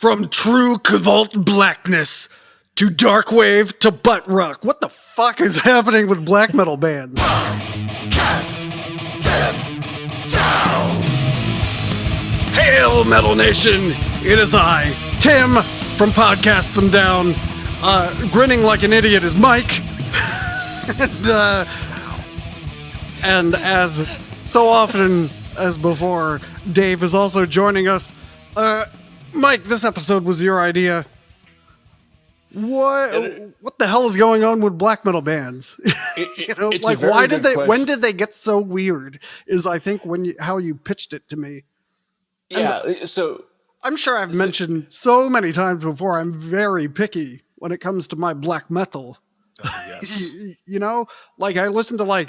From true cobalt blackness to dark wave to butt rock. What the fuck is happening with black metal bands? Cast them down. Hail, Metal Nation! It is I, Tim, from Podcast Them Down. Grinning like an idiot is Mike. and as so often as before, Dave is also joining us. Mike, this episode was your idea. What the hell is going on with black metal bands? When did they get so weird? Is I think how you pitched it to me. Yeah, so I'm sure I've mentioned so many times before, I'm very picky when it comes to my black metal. Oh, yes. I listen to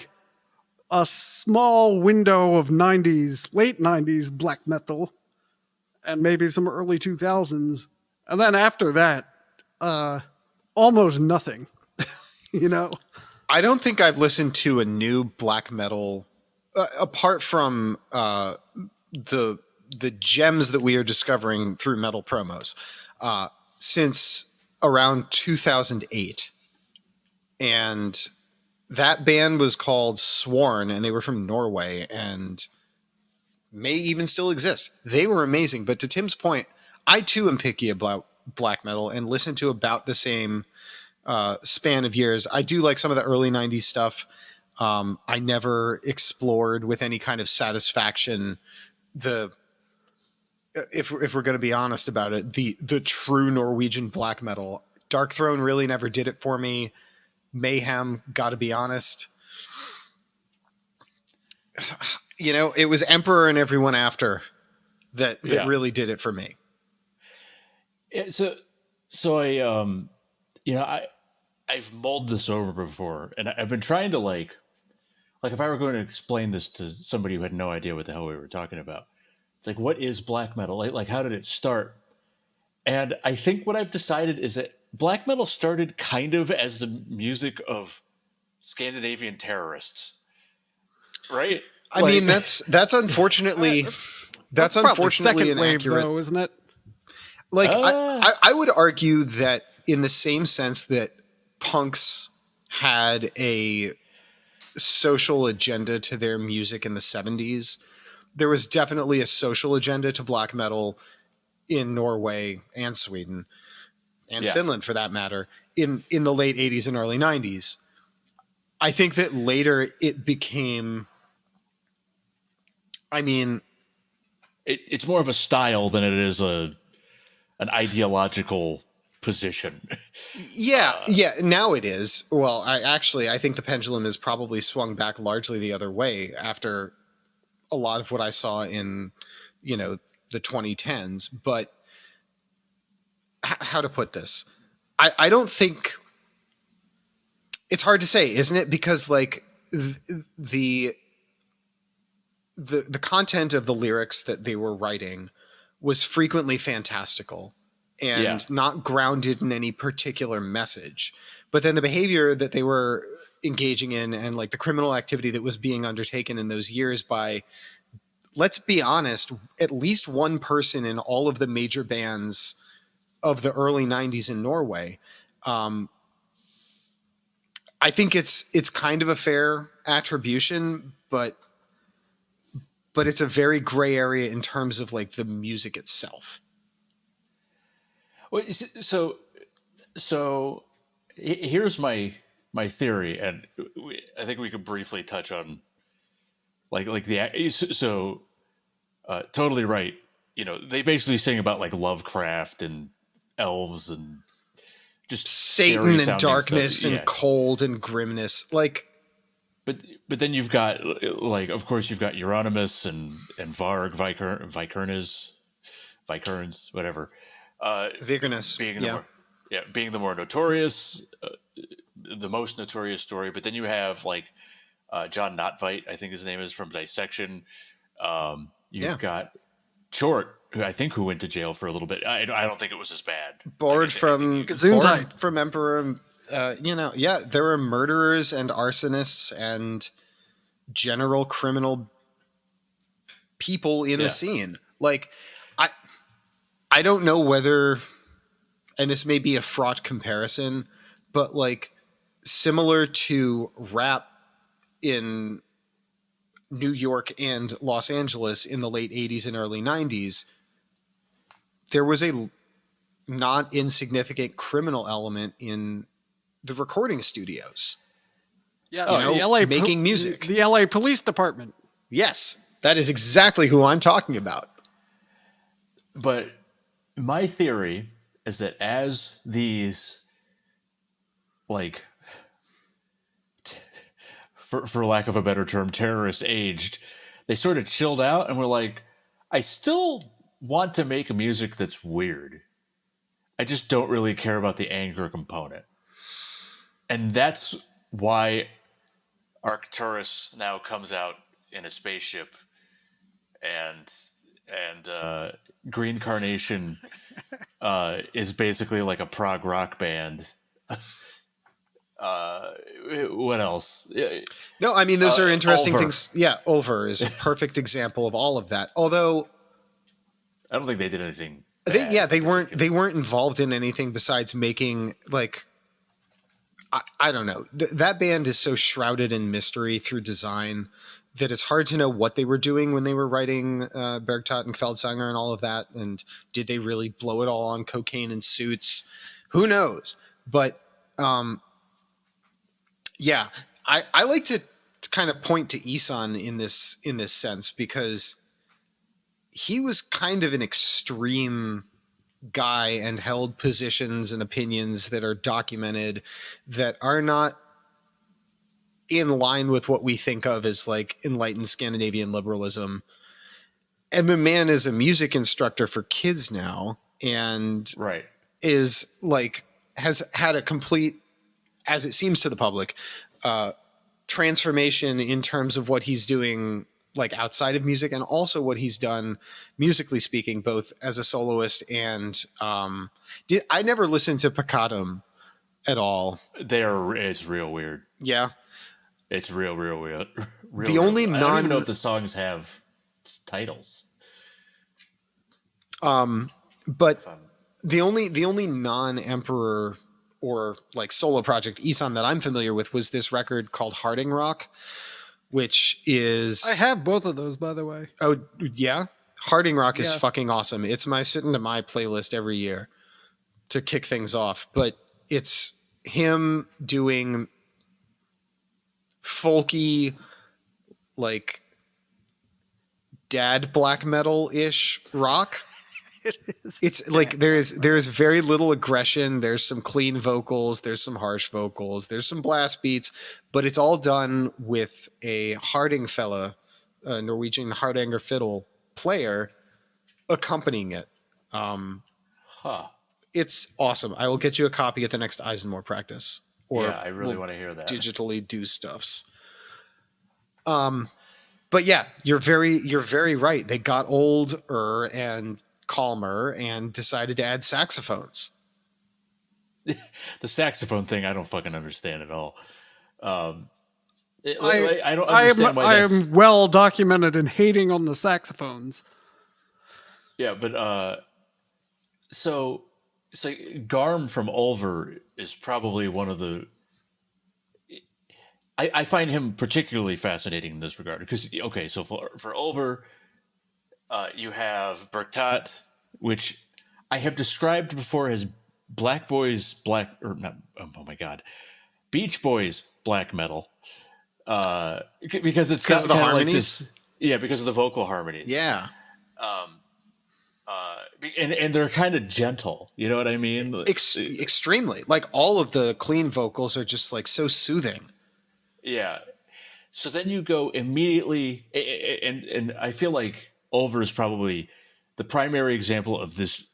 a small window of late 90s black metal and maybe some early 2000s. And then after that, almost nothing, I don't think I've listened to a new black metal apart from the gems that we are discovering through metal promos since around 2008. And that band was called Sworn, and they were from Norway and may even still exist. They were amazing. But to Tim's point, I too am picky about black metal and listen to about the same span of years. I do like some of the early 90s stuff. I never explored with any kind of satisfaction if we're going to be honest about it, the true Norwegian black metal. Dark Throne really never did it for me. Mayhem, got to be honest. It was Emperor and everyone after that really did it for me. Yeah, so I've mulled this over before, and I've been trying to like if I were going to explain this to somebody who had no idea what the hell we were talking about. It's like, what is black metal? Like how did it start? And I think what I've decided is that black metal started kind of as the music of Scandinavian terrorists, right? I mean, that's unfortunately that's unfortunately second wave, inaccurate, though, isn't it? I would argue that in the same sense that punks had a social agenda to their music in the 70s, there was definitely a social agenda to black metal in Norway and Sweden and Finland, for that matter, in the late 80s and early 90s. I think that later it became, it's more of a style than it is an ideological position. Yeah. Now it is. Well, I think the pendulum has probably swung back largely the other way after a lot of what I saw in, the 2010s. But how to put this? I don't think it's hard to say, isn't it? Because the content of the lyrics that they were writing was frequently fantastical and not grounded in any particular message. But then the behavior that they were engaging in and the criminal activity that was being undertaken in those years by, let's be honest, at least one person in all of the major bands of the early 90s in Norway. I think it's kind of a fair attribution, but it's a very gray area in terms of the music itself. Well, so here's my theory, and I think we could briefly touch on totally right. They basically sing about Lovecraft and elves and just Satan and darkness stuff. And cold and grimness. But then you've got of course you've got Euronymous and Varg, Vikernes, whatever. Vigorness being the more notorious, the most notorious story. But then you have John Notveit, I think his name is, from Dissection. You've got Chort, who went to jail for a little bit. I don't think it was as bad. Bored from Emperor. There were murderers and arsonists and general criminal people in the scene. I don't know whether, and this may be a fraught comparison, but like similar to rap in New York and Los Angeles in the late 80s and early 90s, there was a not insignificant criminal element in the recording studios. Yeah, You know, making music. The LA Police Department. Yes, that is exactly who I'm talking about. But my theory is that as these, like, for lack of a better term, terrorists aged, they sort of chilled out and were like, I still want to make music that's weird. I just don't really care about the anger component. And that's why Arcturus now comes out in a spaceship, and Green Carnation is basically like a prog rock band. What else? No, I mean, those are interesting Ulver. things. Yeah, Ulver is a perfect example of all of that. Although I don't think they did anything. they weren't involved in anything besides making like I don't know. That band is so shrouded in mystery through design that it's hard to know what they were doing when they were writing Bergtot and Feldsanger and all of that. And did they really blow it all on cocaine and suits? Who knows? But yeah, I like to kind of point to Isan in this sense because he was kind of an extreme guy and held positions and opinions that are documented that are not in line with what we think of as like enlightened Scandinavian liberalism. And the man is a music instructor for kids now and Right. is like has had a complete, as it seems to the public, transformation in terms of what he's doing like outside of music and also what he's done musically speaking, both as a soloist and I never listened to Peccatum at all. It's real weird. Yeah. It's real weird. The only I don't even know if the songs have titles. But the only non-Emperor or like solo project Isan that I'm familiar with was this record called Harding Rock, which is I have both of those, by the way. Oh yeah, Harding Rock is Yeah. fucking awesome. It's my sitting to my playlist every year to kick things off. But it's him doing folky, like dad black metal ish rock. It is. It's like there is very little aggression. There's some clean vocals. There's some harsh vocals. There's some blast beats, but it's all done with a Harding fella, a Norwegian Hardanger fiddle player, accompanying it. It's awesome. I will get you a copy at the next ISENMOR practice. Or I really want to hear that. digitally do stuffs. But yeah, you're very right. They got older and calmer and decided to add saxophones. The saxophone thing, I don't fucking understand at all. I don't I understand why I that's... am well documented in hating on the saxophones. Yeah, but so it's like Garm from Ulver is probably one of the... I find him particularly fascinating in this regard because, okay, so for Ulver, you have Bergtot, which I have described before as Beach Boys black metal, because it's got Because of the kinda harmonies? like this, because of the vocal harmonies, Yeah. and they're kind of gentle. You know what I mean? Extremely. Like all of the clean vocals are just like so soothing. Yeah. So then you go immediately, and I feel like Ulver is probably the primary example of this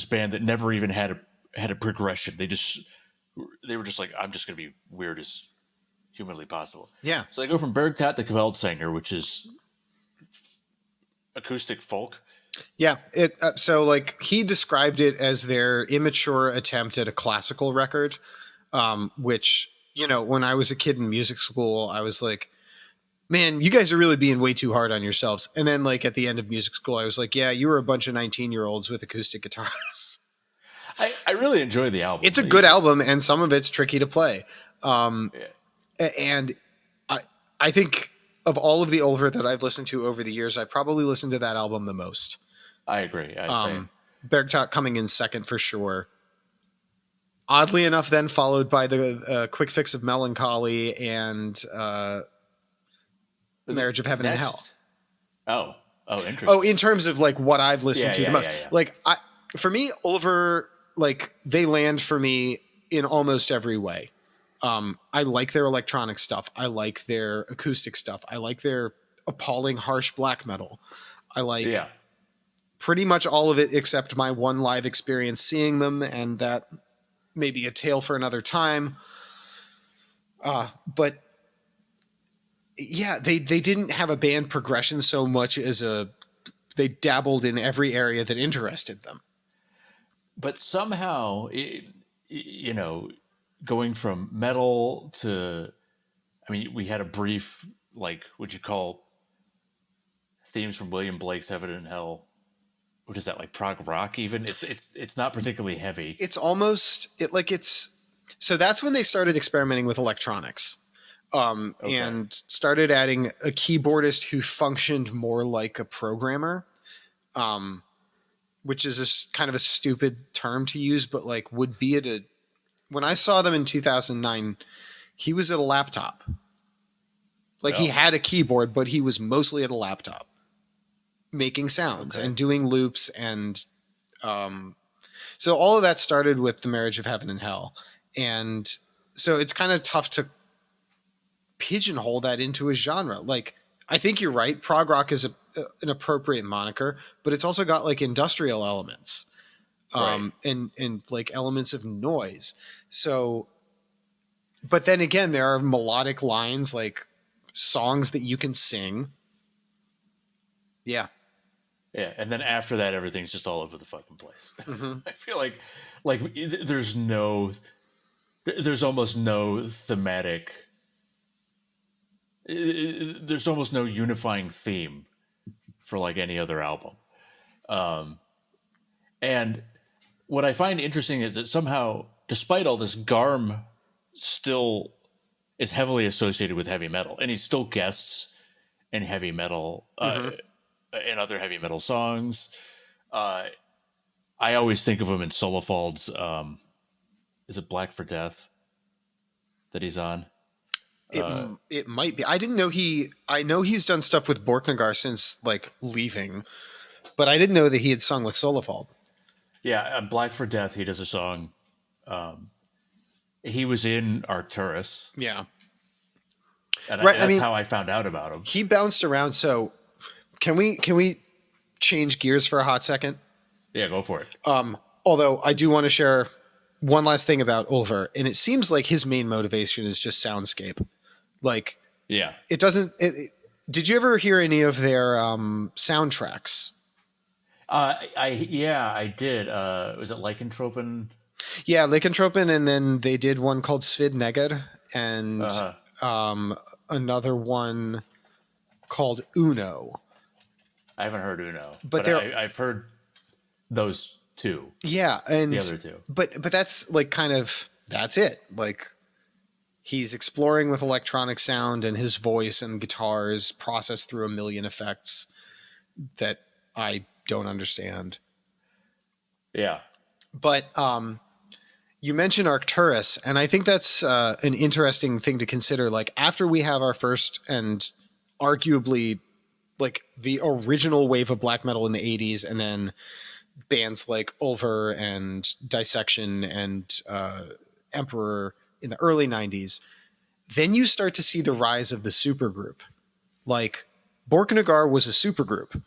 band that never even had a progression. They were just like, I'm just going to be weird as humanly possible. Yeah. So they go from Bergtat to Kveldsanger, which is acoustic folk. Yeah. So like he described it as their immature attempt at a classical record, which, you know, when I was a kid in music school, I was like, man, you guys are really being way too hard on yourselves. And then like at the end of music school, I was like, yeah, you were a bunch of 19-year-olds with acoustic guitars. I really enjoy the album. It's a good album, and some of it's tricky to play. Yeah. And I think of all of the Ulver that I've listened to over the years, I probably listened to that album the most. I agree. Bergtot coming in second for sure. Oddly enough, then followed by the Quick Fix of Melancholy and Marriage of Heaven and Hell. Oh, interesting. Oh, in terms of like what I've listened to the most. Yeah. Like for me, Ulver, like they land for me in almost every way. I like their electronic stuff. I like their acoustic stuff. I like their appalling harsh black metal. I like pretty much all of it except my one live experience seeing them, and that may be a tale for another time. But yeah, they didn't have a band progression so much as they dabbled in every area that interested them. But somehow, going from metal to, I mean, we had a brief, like, what you call themes from William Blake's Heaven and Hell. What is that, like prog rock even? It's not particularly heavy. It's almost so that's when they started experimenting with electronics. And started adding a keyboardist who functioned more like a programmer, which is kind of a stupid term to use, but like would be when I saw them in 2009, he was at a laptop. Like he had a keyboard, but he was mostly at a laptop making sounds and doing loops. And so all of that started with the Marriage of Heaven and Hell. And so it's kind of tough to pigeonhole that into a genre. Like, I think you're right. Prog rock is an appropriate moniker, but it's also got like industrial elements, and like elements of noise. So, but then again, there are melodic lines, like songs that you can sing. Yeah. Yeah. And then after that, everything's just all over the fucking place. Mm-hmm. I feel like there's almost no thematic, there's almost no unifying theme for like any other album. And what I find interesting is that somehow, despite all this, Garm still is heavily associated with heavy metal, and he still guests in heavy metal, in other heavy metal songs. I always think of him in Solofald's, is it Black for Death that he's on? It might be. I didn't know I know he's done stuff with Borknagar since like leaving, but I didn't know that he had sung with Solofald. Yeah, Black for Death. He does a song. He was in Arcturus. Yeah, and that's how I found out about him. He bounced around. So can we change gears for a hot second? Yeah, go for it. Although I do want to share one last thing about Ulver, and it seems like his main motivation is just soundscape. Like, yeah, it doesn't. Did you ever hear any of their soundtracks? I did. Was it Lycanthropin? Yeah, Lycanthropin, and then they did one called Svid Neged, and another one called Uno. I haven't heard Uno, but I've heard those two. Yeah, and the other two. But that's like that's it. Like, he's exploring with electronic sound, and his voice and guitars processed through a million effects that I don't understand. Yeah. But you mentioned Arcturus, and I think that's an interesting thing to consider. Like, after we have our first and arguably like the original wave of black metal in the 80s, and then bands like Ulver and Dissection and Emperor in the early 90s, then you start to see the rise of the supergroup. Like, Borknagar was a supergroup,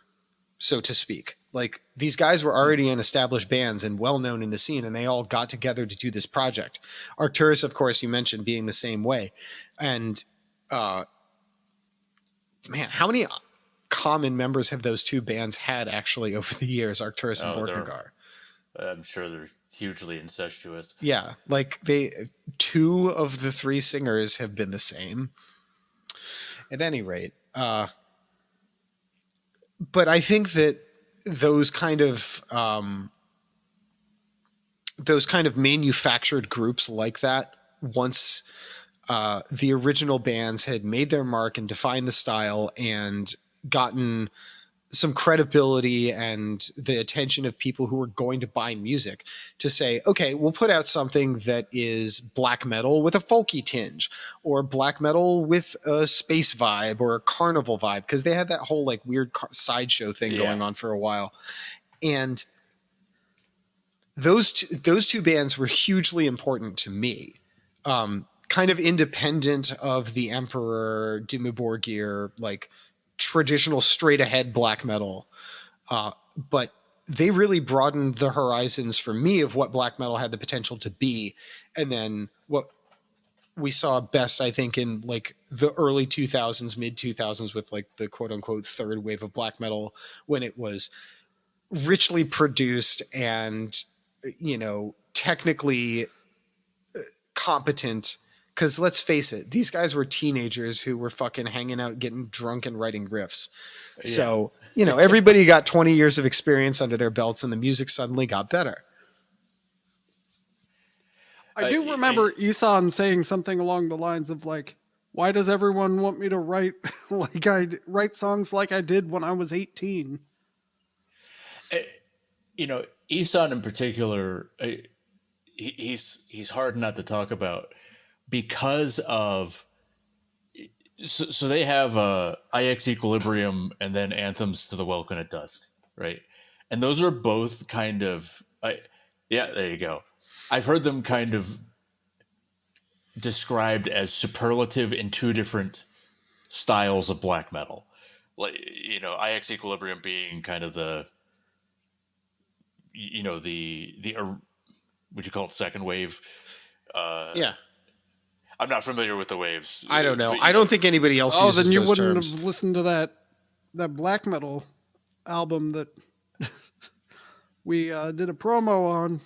so to speak. Like, these guys were already in established bands and well-known in the scene, and they all got together to do this project. Arcturus, of course, you mentioned being the same way. And, man, how many common members have those two bands had actually over the years, Arcturus and Borknagar? I'm sure they're hugely incestuous. Yeah, like two of the three singers have been the same. At any rate, but I think that those kind of manufactured groups like that, once the original bands had made their mark and defined the style and gotten some credibility and the attention of people who were going to buy music, to say, okay, we'll put out something that is black metal with a folky tinge, or black metal with a space vibe or a carnival vibe, because they had that whole like weird sideshow thing going on for a while. And those two bands were hugely important to me. Kind of independent of the Emperor, Dimmu Borgir, like traditional straight ahead black metal. But they really broadened the horizons for me of what black metal had the potential to be. And then what we saw best, I think, in like the early 2000s, mid 2000s, with like the quote unquote third wave of black metal, when it was richly produced and, you know, technically competent. Because let's face it, these guys were teenagers who were fucking hanging out, getting drunk and writing riffs. Yeah. So, you know, everybody got 20 years of experience under their belts and the music suddenly got better. I do remember Isan saying something along the lines of like, why does everyone want me to write write songs like I did when I was 18? You know, Isan in particular, he's hard not to talk about because of so they have IX Equilibrium and then Anthems to the Welkin at Dusk, right? And those are both kind of yeah, there you go. I've heard them kind of described as superlative in two different styles of black metal. Like, you know, IX Equilibrium being kind of the, you know, the would you call it second wave? Yeah. I'm not familiar with the waves. I don't know. I don't think anybody else uses then you those wouldn't terms. have listened to that black metal album that we did a promo on,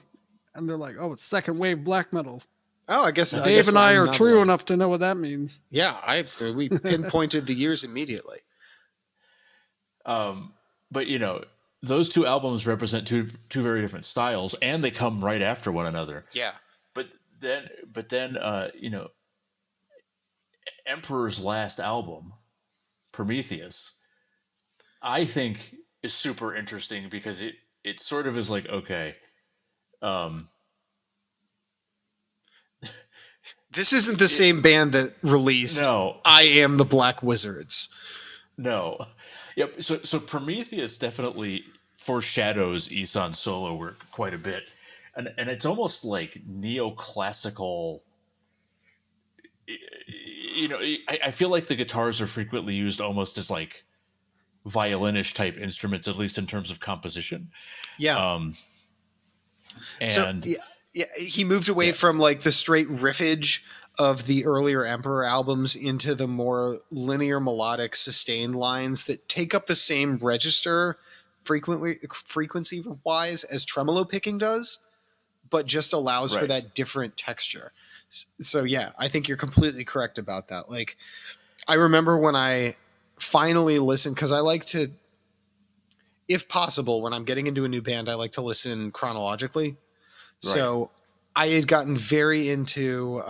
and they're like, oh, it's second wave black metal. Oh, I guess Dave and I are true enough to know what that means. Yeah, we pinpointed the years immediately. But you know, those two albums represent two very different styles, and they come right after one another. Yeah. But then, you know, Emperor's last album, Prometheus, I think is super interesting because it sort of is like, okay, this isn't the same band that released I Am the Black Wizards. No. Yep. So Prometheus definitely foreshadows Isan's solo work quite a bit. And it's almost like neoclassical. You know, I feel like the guitars are frequently used almost as like violinish type instruments, at least in terms of composition. Yeah. And so, yeah, he moved away from like the straight riffage of the earlier Emperor albums into the more linear melodic sustained lines that take up the same register frequency wise as tremolo picking does, but just allows for that different texture. So yeah, I think you're completely correct about that. Like, I remember when I finally listened, because I like to, if possible, when I'm getting into a new band, I like to listen chronologically. Right. So I had gotten very into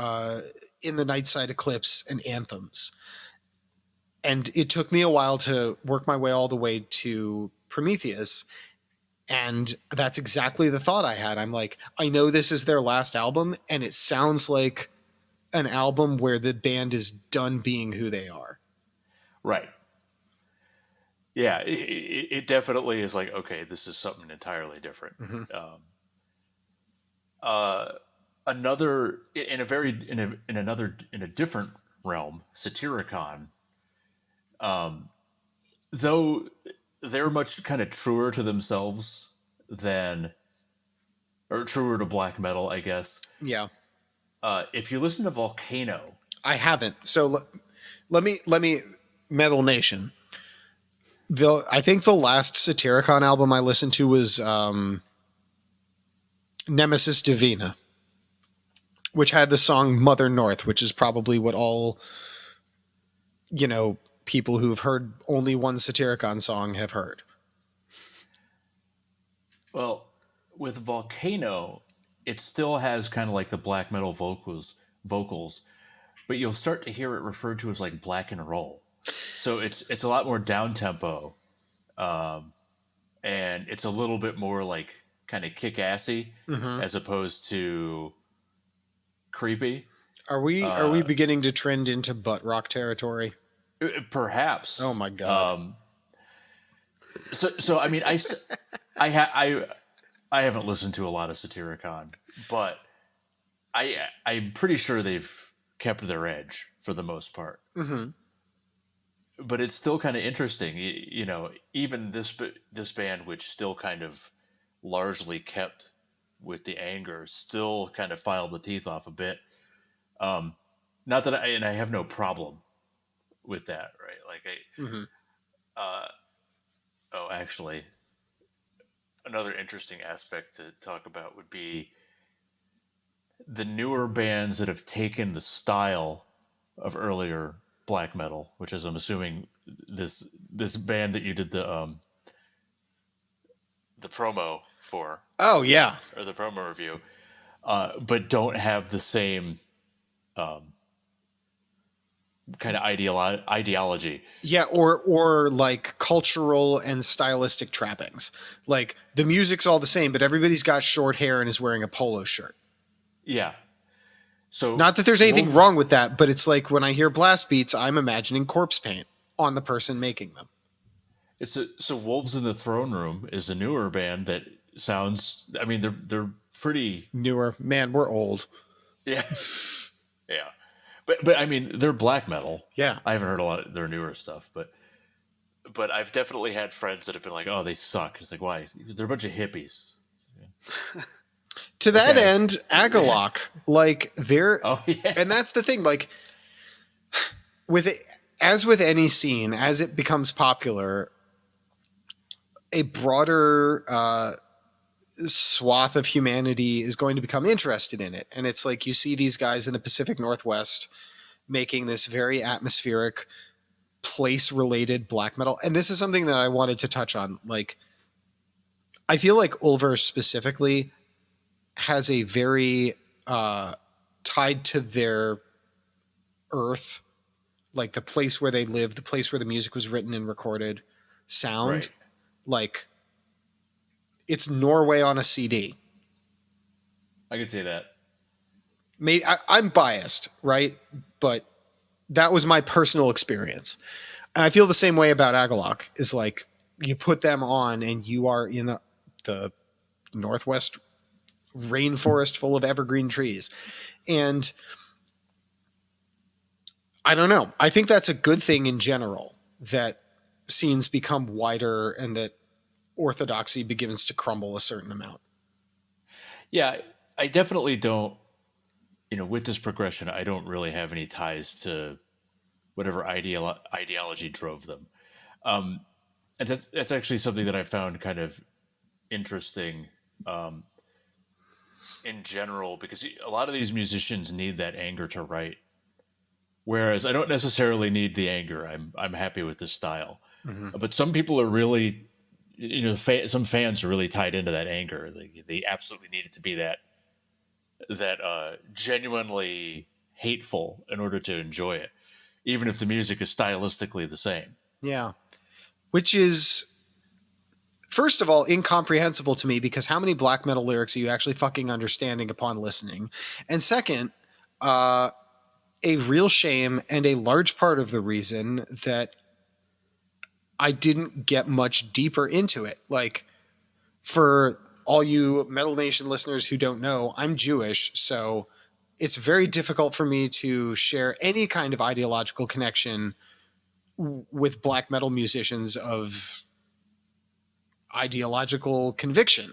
In the Nightside Eclipse and Anthems. And it took me a while to work my way all the way to Prometheus. And that's exactly the thought I had. I'm like, I know this is their last album, and it sounds like an album where the band is done being who they are. Right. Yeah, it definitely is like, okay, this is something entirely different. Mm-hmm. Another in a different realm, Satyricon, though they're much kind of truer to themselves or truer to black metal, I guess. Yeah. If you listen to Volcano, I haven't. So let me Metal Nation. I think the last Satyricon album I listened to was Nemesis Divina, which had the song Mother North, which is probably what all people who've heard only one Satyricon song have heard. Well, with Volcano, it still has kind of like the black metal vocals, but you'll start to hear it referred to as like black and roll. So it's a lot more down tempo, and it's a little bit more like kind of kick assy as opposed to creepy. Are we beginning to trend into butt rock territory? Perhaps. Oh my god. So I mean, I haven't listened to a lot of Satyricon, but I'm pretty sure they've kept their edge for the most part. Mm-hmm. But it's still kind of interesting, even this band, which still kind of largely kept with the anger, still kind of filed the teeth off a bit. Not that I have no problem with that, right? Like actually, another interesting aspect to talk about would be the newer bands that have taken the style of earlier black metal, which is, I'm assuming, this band that you did the promo for. Oh yeah, or the promo review, but don't have the same kind of ideology. Yeah, or like cultural and stylistic trappings. Like the music's all the same, but everybody's got short hair and is wearing a polo shirt. Yeah. So not that there's anything wrong with that, but it's like when I hear blast beats, I'm imagining corpse paint on the person making them. So Wolves in the Throne Room is a newer band that sounds. I mean, they're pretty newer. Man, we're old. Yeah, yeah. But I mean, they're black metal. Yeah, I haven't heard a lot of their newer stuff, but I've definitely had friends that have been like, "Oh, they suck." It's like, why? They're a bunch of hippies. To that end, Agalloch, like they're, and that's the thing. Like as with any scene, as it becomes popular, a broader swath of humanity is going to become interested in it. And it's like you see these guys in the Pacific Northwest making this very atmospheric, place-related black metal. And this is something that I wanted to touch on. Like, I feel like Ulver specifically has a very tied to their earth, like the place where they live, the place where the music was written and recorded, sound. Right. Like, it's Norway on a CD. I could say that. I'm biased, right? But that was my personal experience. And I feel the same way about Agalloch. Is like you put them on and you are in the Northwest rainforest full of evergreen trees. And I don't know. I think that's a good thing in general, that scenes become wider and that orthodoxy begins to crumble a certain amount. Yeah, I definitely don't, with this progression, I don't really have any ties to whatever ideology drove them. And that's actually something that I found kind of interesting in general, because a lot of these musicians need that anger to write. Whereas I don't necessarily need the anger. I'm happy with this style. Mm-hmm. But some people are really, some fans are really tied into that anger. They absolutely need it to be that genuinely hateful in order to enjoy it, even if the music is stylistically the same. Yeah. Which is, first of all, incomprehensible to me, because how many black metal lyrics are you actually fucking understanding upon listening? And second, a real shame and a large part of the reason that I didn't get much deeper into it. Like, for all you Metal Nation listeners who don't know, I'm Jewish, so it's very difficult for me to share any kind of ideological connection with black metal musicians of ideological conviction,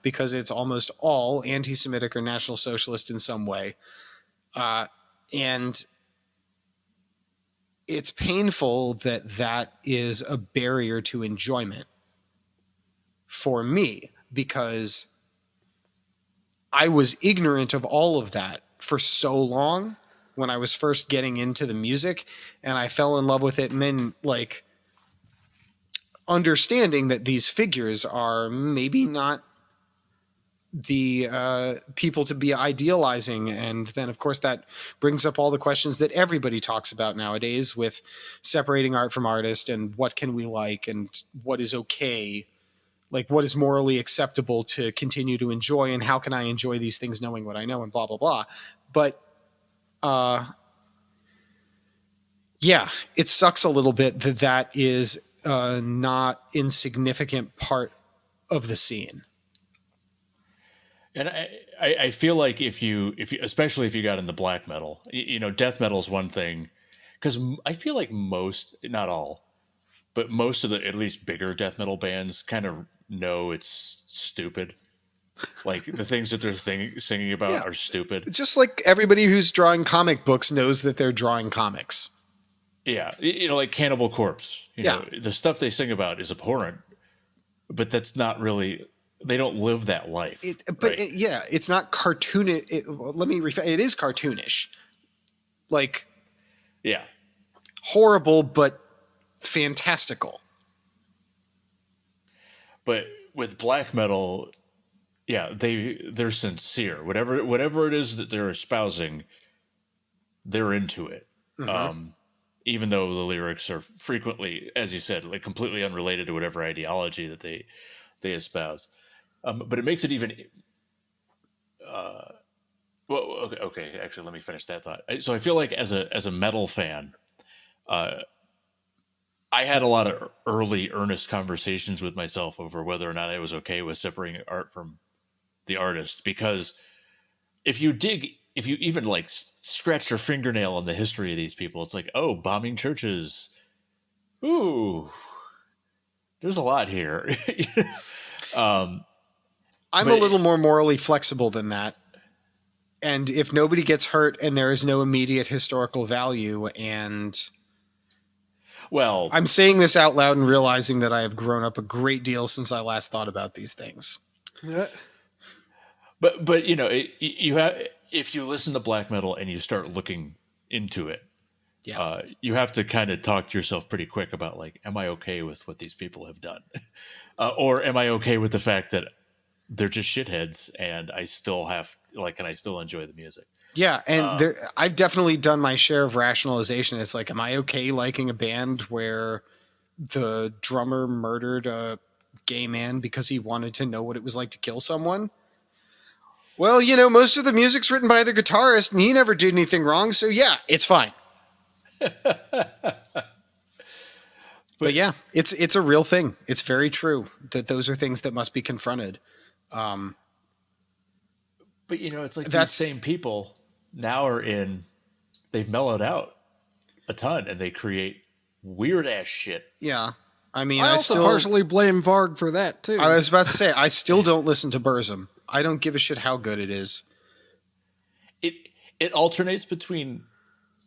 because it's almost all anti-Semitic or National Socialist in some way. And it's painful that is a barrier to enjoyment for me, because I was ignorant of all of that for so long when I was first getting into the music, and I fell in love with it. And then like understanding that these figures are maybe not the people to be idealizing. And then of course that brings up all the questions that everybody talks about nowadays with separating art from artist and what can we like and what is okay, like what is morally acceptable to continue to enjoy and how can I enjoy these things knowing what I know and blah blah blah. But yeah, it sucks a little bit that that is a not insignificant part of the scene. And I feel like if you especially if you got into black metal, death metal is one thing, because I feel like most, not all, but most of the at least bigger death metal bands kind of know it's stupid. Like the things that they're singing about are stupid. Just like everybody who's drawing comic books knows that they're drawing comics. Yeah, like Cannibal Corpse. You know, the stuff they sing about is abhorrent, but that's not really. They don't live that life. It's not cartoonish. It is cartoonish. Like, yeah, horrible but fantastical. But with black metal, yeah, they're sincere. Whatever it is that they're espousing, they're into it. Mm-hmm. Even though the lyrics are frequently, as you said, like completely unrelated to whatever ideology that they espouse. But it makes it even. Well, okay. Actually, let me finish that thought. So I feel like as a metal fan, I had a lot of early earnest conversations with myself over whether or not I was okay with separating art from the artist. Because if you even like scratch your fingernail on the history of these people, it's like, oh, bombing churches. Ooh, there's a lot here. I'm a little more morally flexible than that. And if nobody gets hurt and there is no immediate historical value, and well, I'm saying this out loud and realizing that I have grown up a great deal since I last thought about these things. Yeah. But you have, if you listen to black metal and you start looking into it, you have to kind of talk to yourself pretty quick about like, am I okay with what these people have done, or am I okay with the fact that they're just shitheads and I still can I still enjoy the music? Yeah, and I've definitely done my share of rationalization. It's like, am I okay liking a band where the drummer murdered a gay man because he wanted to know what it was like to kill someone? Well, most of the music's written by the guitarist and he never did anything wrong, so yeah, it's fine. But yeah, it's a real thing. It's very true that those are things that must be confronted. But it's like these same people now they've mellowed out a ton and they create weird ass shit. Yeah. I mean, I also partially blame Varg for that too. I was about to say, I still don't listen to Burzum. I don't give a shit how good it is. It alternates between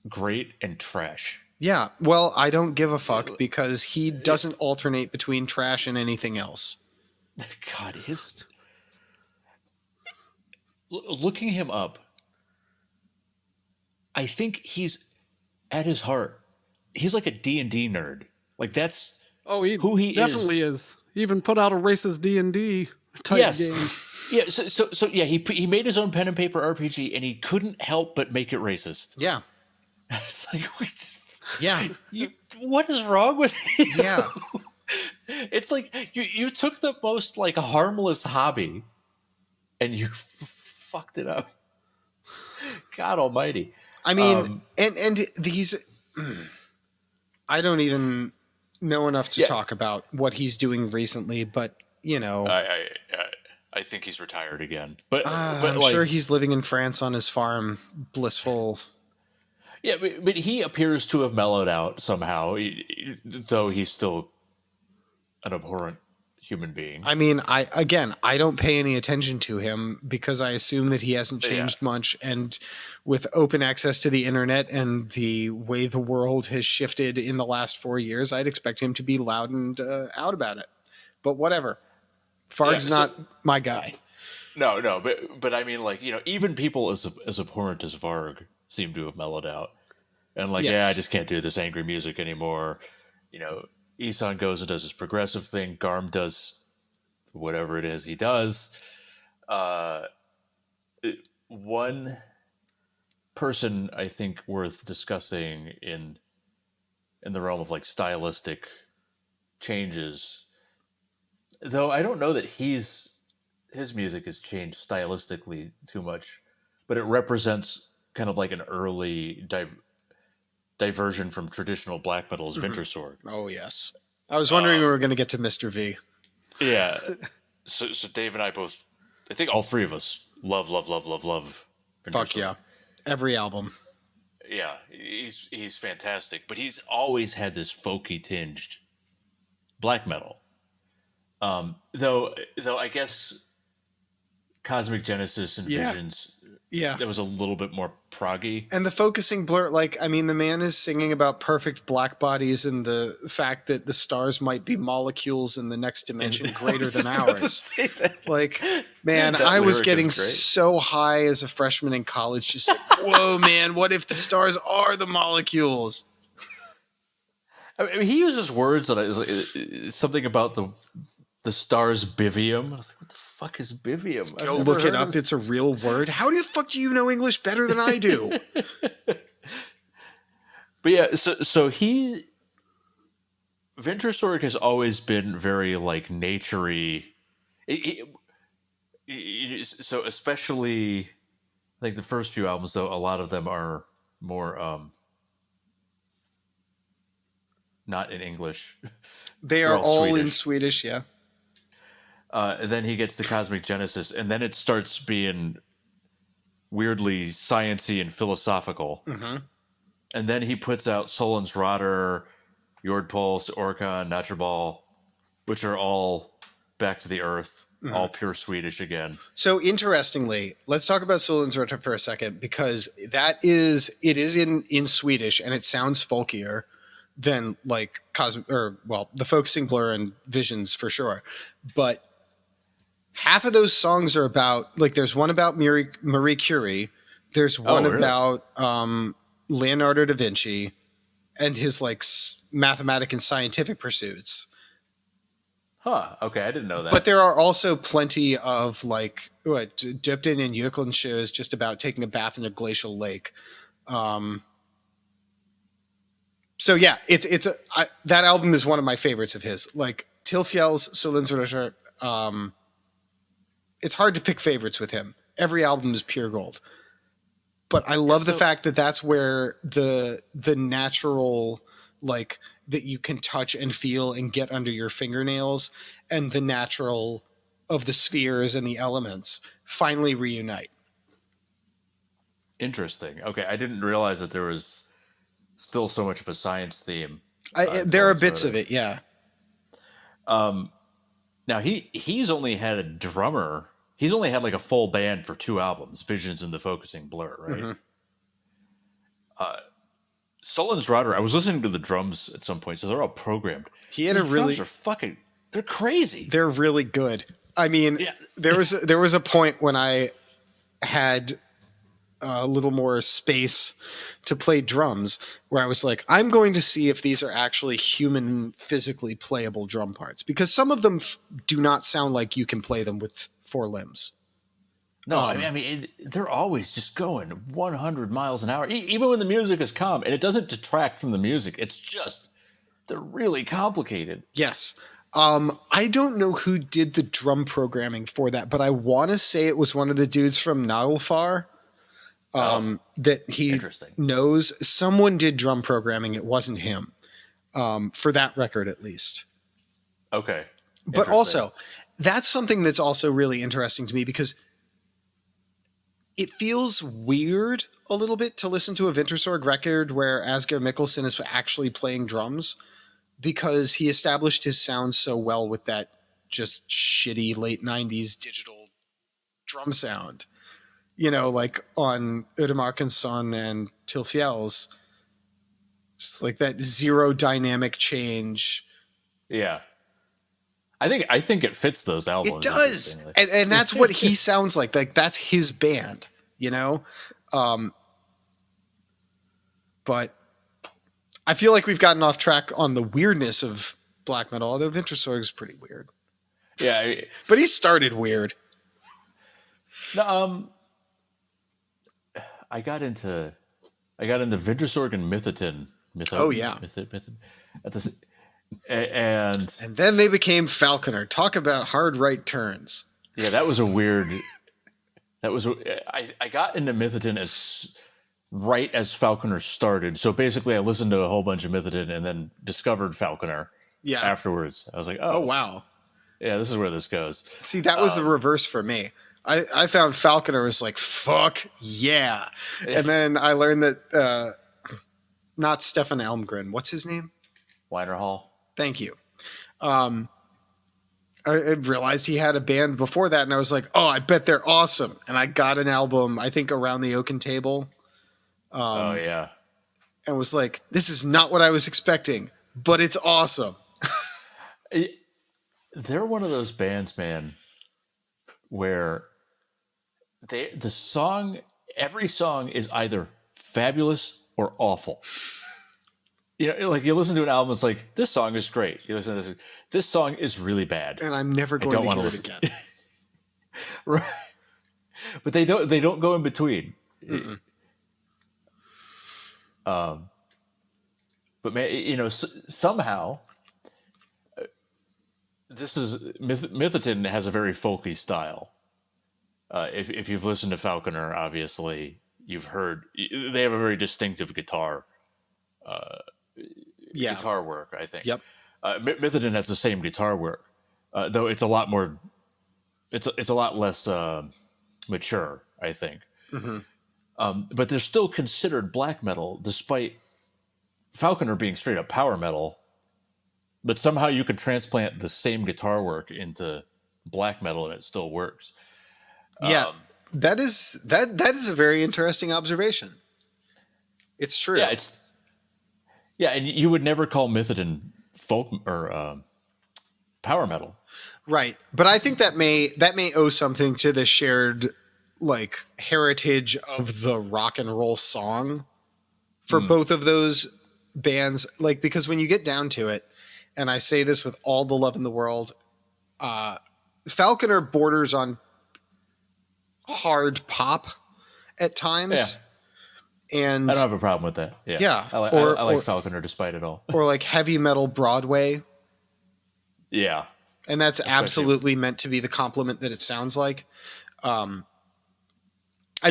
great and trash. Yeah. Well, I don't give a fuck because he doesn't alternate between trash and anything else. God, looking him up, I think he's at his heart, he's like a D&D nerd. Like that's who he definitely is. He even put out a racist D&D type game. Yeah. So yeah, he made his own pen and paper RPG and he couldn't help but make it racist. Yeah. It's like, yeah. What is wrong with you? Yeah. It's like you took the most like harmless hobby and you fucked it up. God almighty. I mean, and these, I don't even know enough to talk about what he's doing recently, but I think he's retired again. But I'm sure he's living in France on his farm, blissful. Yeah, but he appears to have mellowed out somehow, though he's still an abhorrent human being. I mean, I don't pay any attention to him because I assume that he hasn't changed much. And with open access to the internet and the way the world has shifted in the last 4 years, I'd expect him to be loud and out about it. But whatever. Farg's not my guy. No, but I mean, like, even people as abhorrent as Varg seem to have mellowed out. And like, Yes. yeah, I just can't do this angry music anymore. You know, Isan goes and does his progressive thing. Garm does whatever it is he does. One person I think worth discussing in the realm of like stylistic changes, though I don't know that his music has changed stylistically too much, but it represents kind of like an early diversion from traditional black metal is Wintersorg. Oh, yes. I was wondering we were going to get to Mr. V. Yeah. So Dave and I both, I think all three of us love Fuck Wintersorg. yeah. Every album. Yeah, he's fantastic, but he's always had this folky tinged black metal. Though I guess Cosmic Genesis and Yeah. Visions, Yeah. that was a little bit more proggy. And the focusing blur, like, I mean, the man is singing about perfect black bodies and the fact that the stars might be molecules in the next dimension greater than ours. Like, man, That I was lyric getting is great. so high as a freshman in college, just like, whoa, man, what if the stars are the molecules? I mean, he uses words that is something about the star's bivium. I was like, what the fuck is bivium? I've Go never look it heard up. of- It's a real word. How the fuck do you know English better than I do? But yeah, so Wintersorg has always been very like naturey. So especially like the first few albums, though, a lot of them are more not in English. They They're are all all in Swedish. Swedish, yeah. And then he gets to Cosmic Genesis, and then it starts being weirdly sciency and philosophical. Mm-hmm. And then he puts out Solens Rotter, Jordpulse, Orca, Naturball, which are all back to the earth, all pure Swedish again. So interestingly, let's talk about Solensrota for a second, because it is in Swedish and it sounds folkier than like the Focusing Blur and Visions for sure. But half of those songs are about, like, there's one about Marie Curie, there's one really? about Leonardo da Vinci and his like mathematic and scientific pursuits. Huh. Okay, I didn't know that. But there are also plenty of like Dupton and Jökuln shows just about taking a bath in a glacial lake. So yeah, that album is one of my favorites of his. Like Tilfjell's Solensrota. It's hard to pick favorites with him. Every album is pure gold. But I love the fact that that's where the natural, like, that you can touch and feel and get under your fingernails, and the natural of the spheres and the elements finally reunite. Interesting. Okay, I didn't realize that there was still so much of a science theme. There are bits of it, yeah. Now he's only had a drummer. He's only had like a full band for 2 albums, Visions and the Focusing Blur, right? Mm-hmm. Solens Rotter, I was listening to the drums at some point, so they're all programmed. He had Those drums are they're crazy. They're really good. I mean, Yeah. there was a point when I had a little more space to play drums where I was like, I'm going to see if these are actually human, physically playable drum parts, because some of them do not sound like you can play them with 4 limbs. No, I mean they're always just going 100 miles an hour, even when the music is calm, and it doesn't detract from the music. It's just they're really complicated. Yes. I don't know who did the drum programming for that, but I want to say it was one of the dudes from Naglfar. That he Interesting. knows. Someone did drum programming. It wasn't him, for that record at least. Okay. But also, that's something that's also really interesting to me, because it feels weird a little bit to listen to a Wintersorg record where Asger Mikkelsen is actually playing drums, because he established his sound so well with that just shitty late 90s digital drum sound. You know, like on Ödemarkensson and Tilfjell's, just like that zero dynamic change. Yeah. I think it fits those albums. It does. And that's what he sounds like. Like, that's his band, you know? But I feel like we've gotten off track on the weirdness of black metal, although Winter Sorg is pretty weird. Yeah, But he started weird. no, I got into Vintersorg and Mythotin. Oh, yeah. At this, and then they became Falconer. Talk about hard right turns. yeah, that was a weird. I got into Mythotin as right as Falconer started. So basically, I listened to a whole bunch of Mythotin and then discovered Falconer. Yeah. Afterwards, I was like, oh wow, yeah, this is where this goes. See, that was the reverse for me. I found Falconer was like, fuck yeah. And then I learned that not Stefan Elmgren. What's his name? Weiner Hall. Thank you. I realized he had a band before that, and I was like, oh, I bet they're awesome. And I got an album, I think, Around the Oaken Table. Oh, yeah. And was like, this is not what I was expecting, but it's awesome. They're one of those bands, man, where every song is either fabulous or awful. You know, like you listen to an album, it's like, this song is great. You listen to this song is really bad. And I'm never going to hear it again. Right. But they don't go in between. But man, you know, somehow this is Mythotin has a very folky style. If you've listened to Falconer, obviously you've heard they have a very distinctive guitar work, I think. Yep. Mythotin has the same guitar work, though it's a lot more. It's a lot less mature, I think. But they're still considered black metal, despite Falconer being straight up power metal. But somehow you can transplant the same guitar work into black metal, and it still works. Yeah, that is a very interesting observation. It's true. Yeah, and you would never call Mythotin folk or power metal, right? But I think that may owe something to the shared like heritage of the rock and roll song for both of those bands. Like, because when you get down to it, and I say this with all the love in the world, Falconer borders on hard pop at times. Yeah. And I don't have a problem with that. Yeah. Yeah. I like Falconer despite it all. Or like heavy metal Broadway. Yeah. And that's absolutely meant to be the compliment that it sounds like. I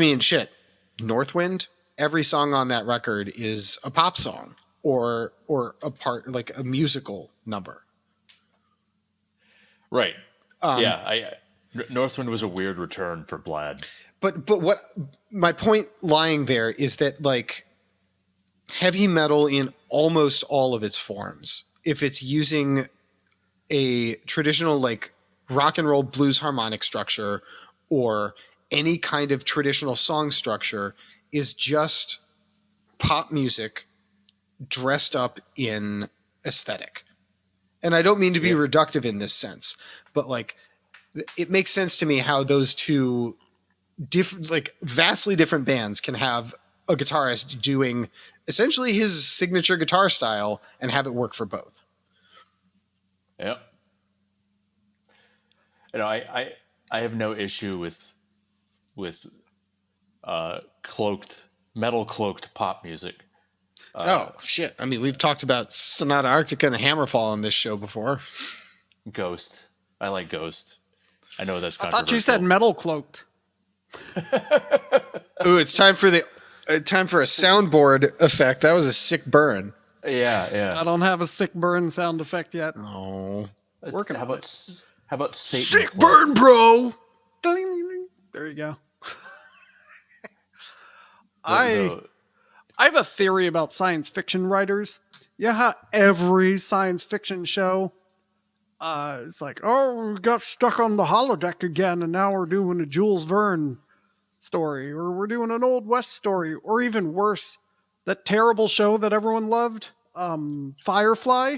mean, shit, Northwind, every song on that record is a pop song or a part, like a musical number. Right. Northwind was a weird return for Blad. But what my point lying there is that, like, heavy metal in almost all of its forms, if it's using a traditional like rock and roll blues harmonic structure or any kind of traditional song structure, is just pop music dressed up in aesthetic. And I don't mean to be reductive in this sense, but like it makes sense to me how those two different, like vastly different bands can have a guitarist doing essentially his signature guitar style and have it work for both. Yeah. You know, I have no issue with metal cloaked pop music. Oh shit. I mean, we've talked about Sonata Arctica and Hammerfall on this show before. Ghost. I like Ghost. I know that's I controversial. thought you said metal cloaked. Ooh, it's time for a soundboard effect. That was a sick burn. Yeah. I don't have a sick burn sound effect yet. Oh, Working how on about it. How about Satan? Sick burn, bro. There you go. I have a theory about science fiction writers. Yeah, how every science fiction show, it's like, oh, we got stuck on the holodeck again, and now we're doing a Jules Verne story, or we're doing an Old West story, or even worse, that terrible show that everyone loved, Firefly.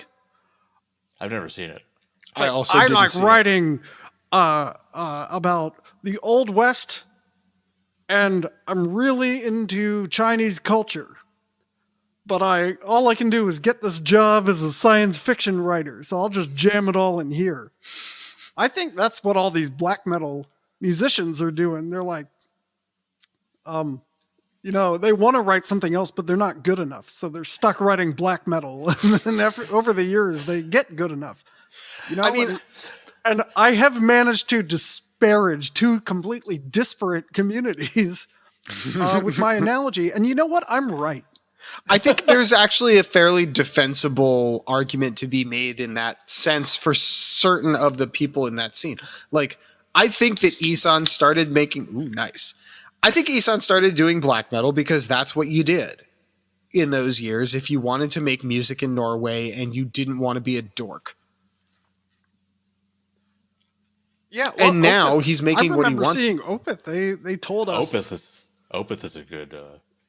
I've never seen it. I also I didn't like see writing about the Old West, and I'm really into Chinese culture. but all I can do is get this job as a science fiction writer, so I'll just jam it all in here. I think that's what all these black metal musicians are doing. They're like, they want to write something else, but they're not good enough, so they're stuck writing black metal. And then over the years, they get good enough. I mean, and I have managed to disparage two completely disparate communities with my analogy. And you know what? I'm right. I think there's actually a fairly defensible argument to be made in that sense for certain of the people in that scene. Like, I think that Isan started making... Ooh, nice. I think Isan started doing black metal because that's what you did in those years if you wanted to make music in Norway and you didn't want to be a dork. Yeah, well, and now he's making what he wants. I remember seeing Opeth. They told us... Opeth is a good...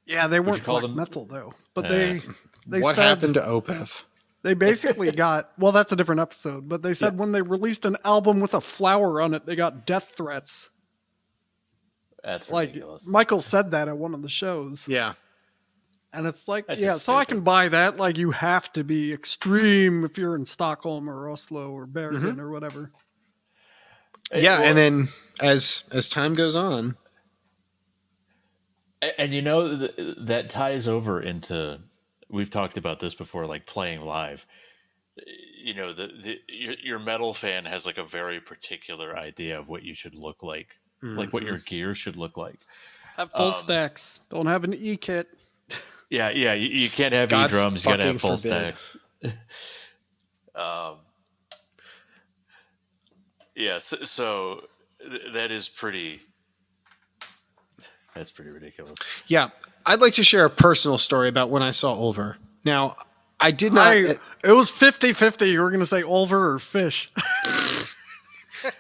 yeah, they weren't black metal, though. But they what said happened to Opeth? They basically got... Well, that's a different episode. But they said when they released an album with a flower on it, they got death threats. That's ridiculous. Like, Michael said that at one of the shows. Yeah. And it's like, That's so I can buy that. Like, you have to be extreme if you're in Stockholm or Oslo or Bergen or whatever. Yeah, and then as time goes on... And that ties over into, we've talked about this before, like playing live. Your metal fan has like a very particular idea of what you should look like what your gear should look like. Have full stacks. Don't have an E-kit. Yeah, you can't have E-drums. You gotta have full stacks. So that is pretty... That's pretty ridiculous. Yeah. I'd like to share a personal story about when I saw Ulver. Now, I did not... It was 50-50. You were going to say Ulver or Fish.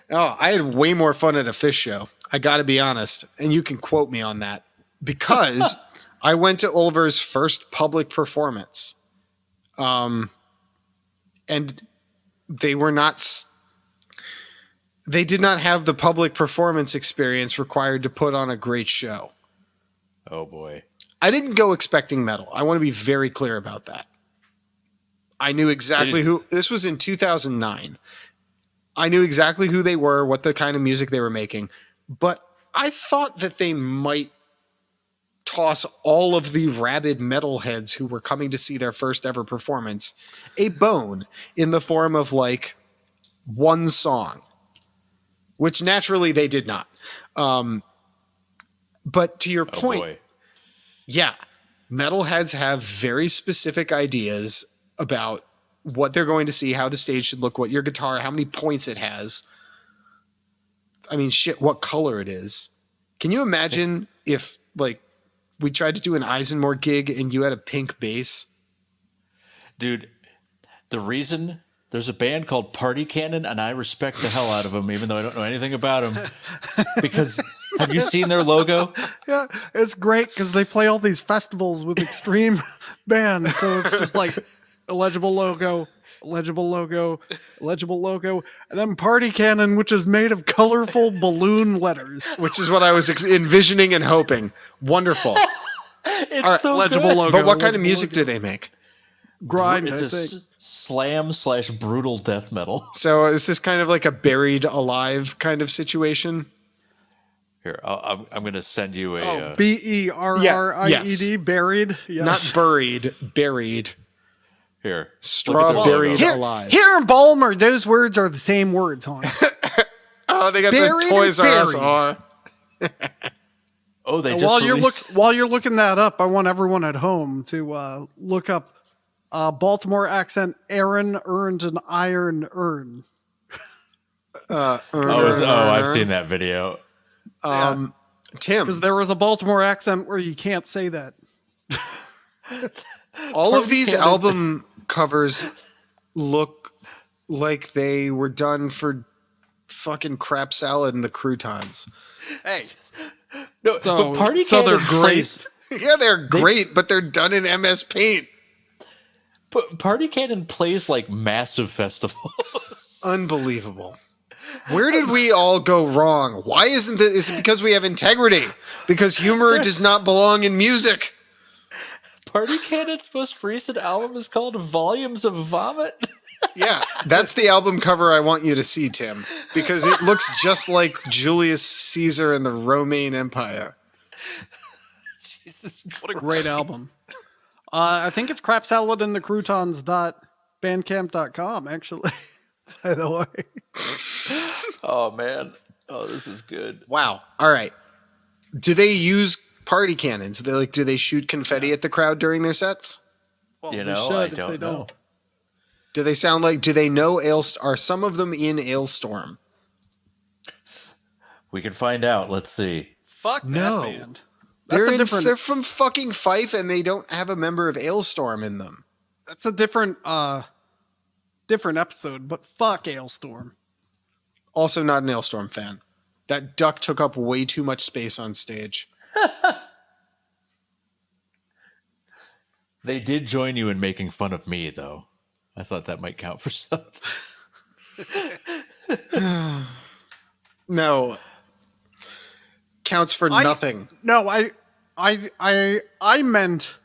I had way more fun at a Fish show. I got to be honest. And you can quote me on that. Because I went to Ulver's first public performance. And they were not... They did not have the public performance experience required to put on a great show. Oh, boy. I didn't go expecting metal. I want to be very clear about that. I knew exactly who... This was in 2009. I knew exactly who they were, what the kind of music they were making. But I thought that they might toss all of the rabid metalheads who were coming to see their first ever performance a bone in the form of, like, one song. Which naturally they did not. But to your point, yeah, metalheads have very specific ideas about what they're going to see, how the stage should look, what your guitar, how many points it has. I mean, shit, what color it is. Can you imagine if, like, we tried to do an ISENMOR gig and you had a pink bass? Dude, the reason... There's a band called Party Cannon, and I respect the hell out of them, even though I don't know anything about them. Because have you seen their logo? Yeah, it's great because they play all these festivals with extreme bands. So it's just like illegible logo, illegible logo, illegible logo, and then Party Cannon, which is made of colorful balloon letters. Which is what I was envisioning and hoping. Wonderful. It's so legible good. logo. But what kind of music do they make? Grind, It's I a think. slam/brutal death metal. So is this kind of like a Buried Alive kind of situation? Here, I'm going to send you a... BERRIED, yes. buried. Yes. Not buried, buried. Here. Strawberried Here, alive. here in Balmer, those words are the same words, hon. Oh, they got Buried the Toys R Us and R. Oh, they just while you're looking that up, I want everyone at home to look up Baltimore accent Aaron earned an iron urn. I've seen that video. Tim. Because there was a Baltimore accent where you can't say that. All of these album covers look like they were done for fucking crap salad and the croutons. Hey. No, but Party so Cannon they're great. Yeah, they're great, but they're done in MS Paint. But Party Cannon plays like massive festivals. Unbelievable. Where did we all go wrong? Why isn't this? Is it because we have integrity? Because humor does not belong in music? Party Cannon's most recent album is called Volumes of Vomit. Yeah, that's the album cover I want you to see, Tim, because it looks just like Julius Caesar and the Roman Empire. Jesus, What a great album. I think it's crap salad in the croutons.bandcamp.com, actually. By the way. Oh man. Oh, this is good. Wow. All right. Do they use party cannons? Do they shoot confetti at the crowd during their sets? Well, You they know, should I if don't they know. Do they sound like? Do they know are some of them in Ailstorm? We can find out. Let's see. Fuck No. that band. That's a different. They're from fucking Fife, and they don't have a member of Ailstorm in them. That's a different episode. But fuck Ailstorm. Also, not an Ailstorm fan. That duck took up way too much space on stage. They did join you in making fun of me, though. I thought that might count for something. No, counts for nothing. No, I meant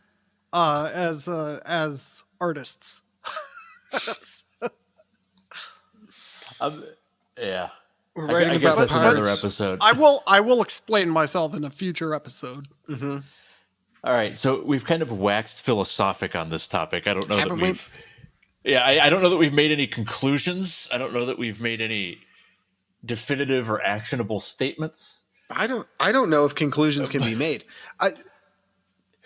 as artists. Yeah. We're I writing guess about that's another pirates. episode. I will explain myself in a future episode. Mm-hmm. All right, so we've kind of waxed philosophic on this topic. I don't know Haven't that we've. Yeah, I don't know that we've made any conclusions. I don't know that we've made any definitive or actionable statements. I don't know if conclusions can be made.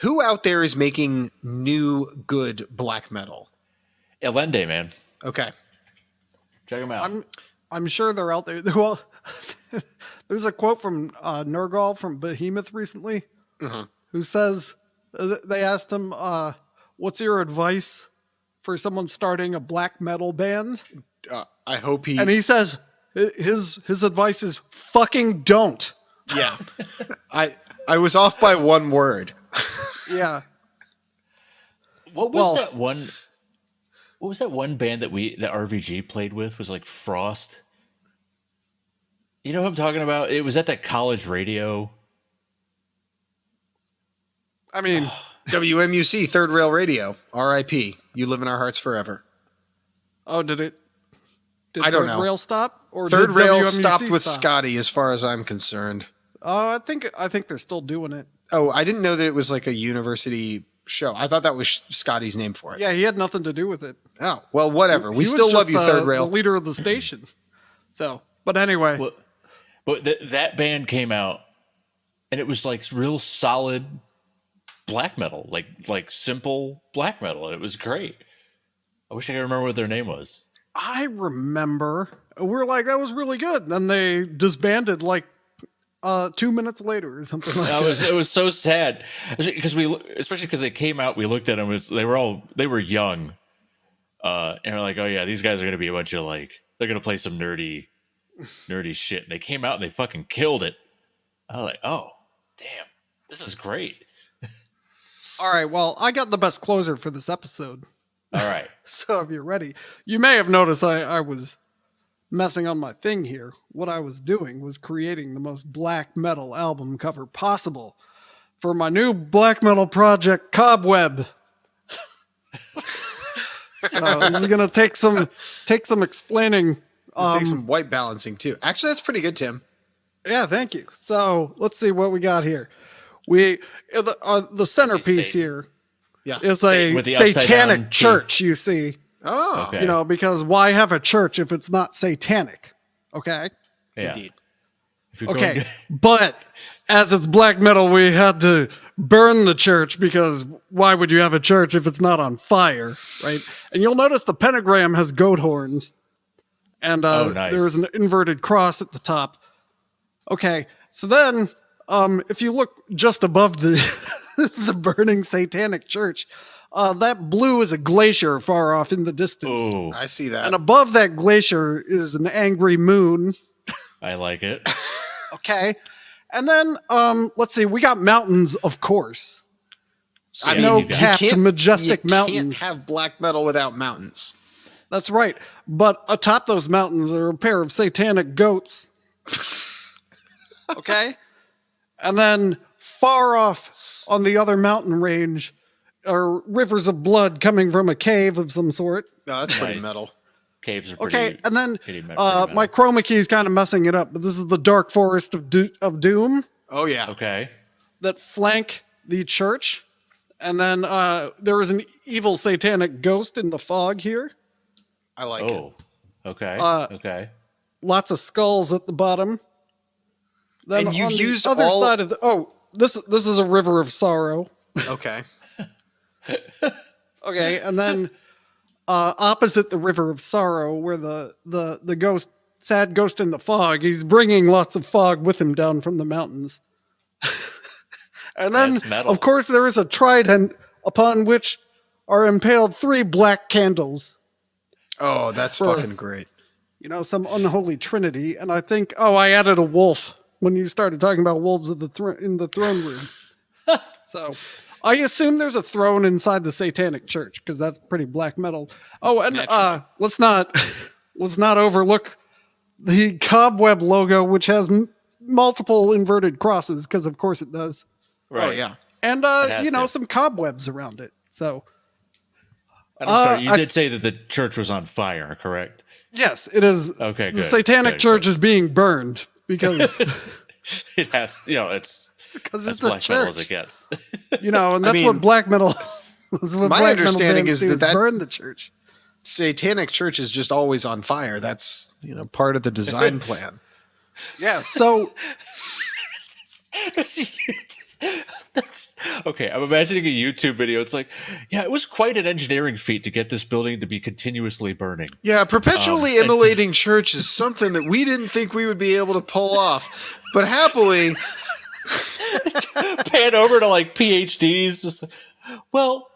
Who out there is making new good black metal? Elende, man, Okay. check them out. I'm sure they're out there. Well, there's a quote from Nergal from Behemoth recently, who says they asked him, "What's your advice for someone starting a black metal band?" I hope he. And he says his advice is fucking don't. Yeah. I was off by one word. Yeah. What was that one? What was that one band that RVG played with? Was like Frost. You know what I'm talking about? It was at that college radio. I mean, WMUC, Third Rail Radio, RIP. You live in our hearts forever. oh, did I don't Third know. Rail stop? Or Third did Rail WMUC stopped with stop? Scotty, as far as I'm concerned. Oh, I think they're still doing it. Oh, I didn't know that it was like a university show. I thought that was Scotty's name for it. Yeah, he had nothing to do with it. Oh, well, whatever. We He was still love just you, Third Rail. the leader of the station. So, but anyway, But that band came out, and it was like real solid black metal, like simple black metal, and it was great. I wish I could remember what their name was. I remember we're like, that was really good. Then they disbanded like 2 minutes later or something like that. It was so sad because especially because they came out, we looked at them. They were young, and we're like, oh yeah, these guys are gonna be a bunch of they're gonna play some nerdy shit. And they came out and they fucking killed it. I was like, oh damn, this is great. All right, well, I got the best closer for this episode. All right. So if you're ready, you may have noticed I was messing on my thing here. What I was doing was creating the most black metal album cover possible for my new black metal project, Cobweb. So this is gonna take some explaining. Take some white balancing too. Actually, that's pretty good, Tim. Yeah, thank you. So let's see what we got here. The centerpiece here Yeah. is a With the upside satanic down church. You see. Oh, Okay. You know, because why have a church if it's not satanic? Okay. Yeah. indeed. If you're Okay. going to- But as it's black metal, we had to burn the church because why would you have a church if it's not on fire? Right. And you'll notice the pentagram has goat horns and nice. there's an inverted cross at the top. Okay. So then, if you look just above the, the burning satanic church, that blue is a glacier far off in the distance. Ooh, I see that. And above that glacier is an angry moon. I like it. Okay. And then, let's see, we got mountains, of course. I mean, Snow you capped majestic you mountains. can't have black metal without mountains. That's right. But atop those mountains are a pair of satanic goats. Okay. And then far off on the other mountain range or rivers of blood coming from a cave of some sort. No, that's pretty Nice. metal. Caves are pretty. Okay, and then pretty metal. my chroma key is kind of messing it up, but this is the dark forest of Doom Oh yeah. Okay. that flank the church. And then there is an evil satanic ghost in the fog here. I like it. Oh. Okay. Okay. Lots of skulls at the bottom. Then And you've on the used other all- side of the this is a river of sorrow. Okay. Okay, and then opposite the river of sorrow, where the ghost, sad ghost in the fog, he's bringing lots of fog with him down from the mountains. And then, That's metal. of course, there is a trident upon which are impaled 3 black candles. Oh, that's For- fucking great. You know, some unholy trinity. And I think, I added a wolf when you started talking about wolves in the throne room. So I assume there's a throne inside the satanic church because that's pretty black metal. Oh, and Naturally. let's not overlook the cobweb logo, which has multiple inverted crosses, because of course it does. Right. Oh yeah. And has to. some cobwebs around it. So And I'm sorry, you I- did say that the church was on fire, correct? yes, it is. Okay, The good, satanic good, church good. is being burned because It has, it's because as it's a black metal as it church. gets. And that's mean, what black metal. That's what my black understanding metal bands is do, that burn the church. Satanic church is just always on fire. That's part of the design plan. Yeah. So Okay, I'm imagining a YouTube video. It's like, yeah, it was quite an engineering feat to get this building to be continuously burning. Yeah, perpetually immolating church is something that we didn't think we would be able to pull off, but happily, Pan over to like PhDs. Just like, well,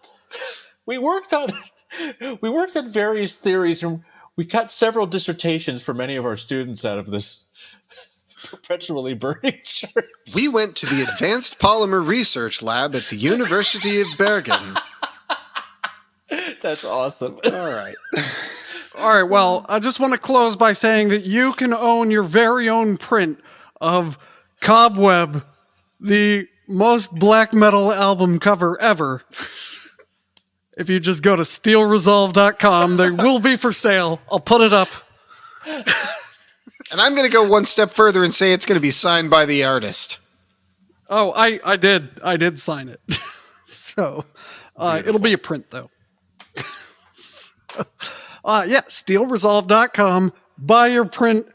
we worked on various theories, and we got several dissertations for many of our students out of this perpetually burning church. we went to the Advanced Polymer Research Lab at the University of Bergen. That's awesome. All right. all right. Well, I just want to close by saying that you can own your very own print of Cobweb, the most black metal album cover ever. If you just go to steelresolve.com, they will be for sale. I'll put it up. And I'm going to go one step further and say it's going to be signed by the artist. Oh, I did sign it. So it'll be a print though. Steelresolve.com. Buy your print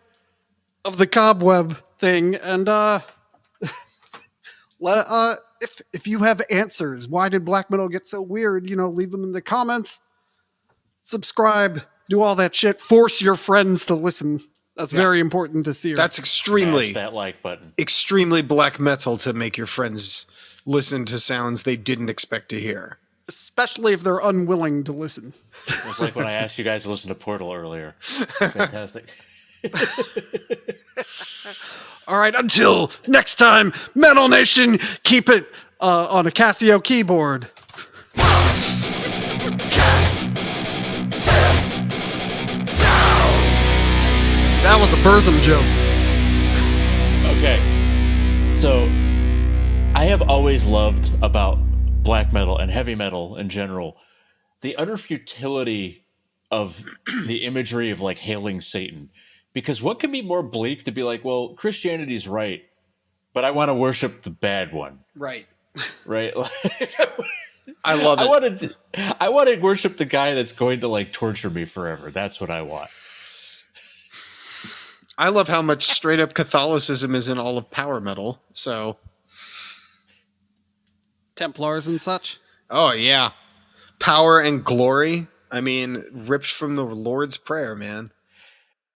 of the Cobweb thing, and if you have answers, why did black metal get so weird? Leave them in the comments. Subscribe, do all that shit. Force your friends to listen. That's very important to see. That's extremely, Smash that like button. extremely black metal to make your friends listen to sounds they didn't expect to hear. Especially if they're unwilling to listen. It was like when I asked you guys to listen to Portal earlier. Fantastic. All right, until next time, Metal Nation, keep it on a Casio keyboard. That was a Burzum joke. Okay. So, I have always loved about black metal and heavy metal in general the utter futility of the imagery of like hailing Satan. Because what can be more bleak to be like, well, Christianity's right, but I want to worship the bad one, Right. right? I love it. I want to worship the guy that's going to like torture me forever. That's what I want. I love how much straight up Catholicism is in all of power metal. So, Templars and such. oh yeah. Power and glory. I mean, ripped from the Lord's Prayer, man.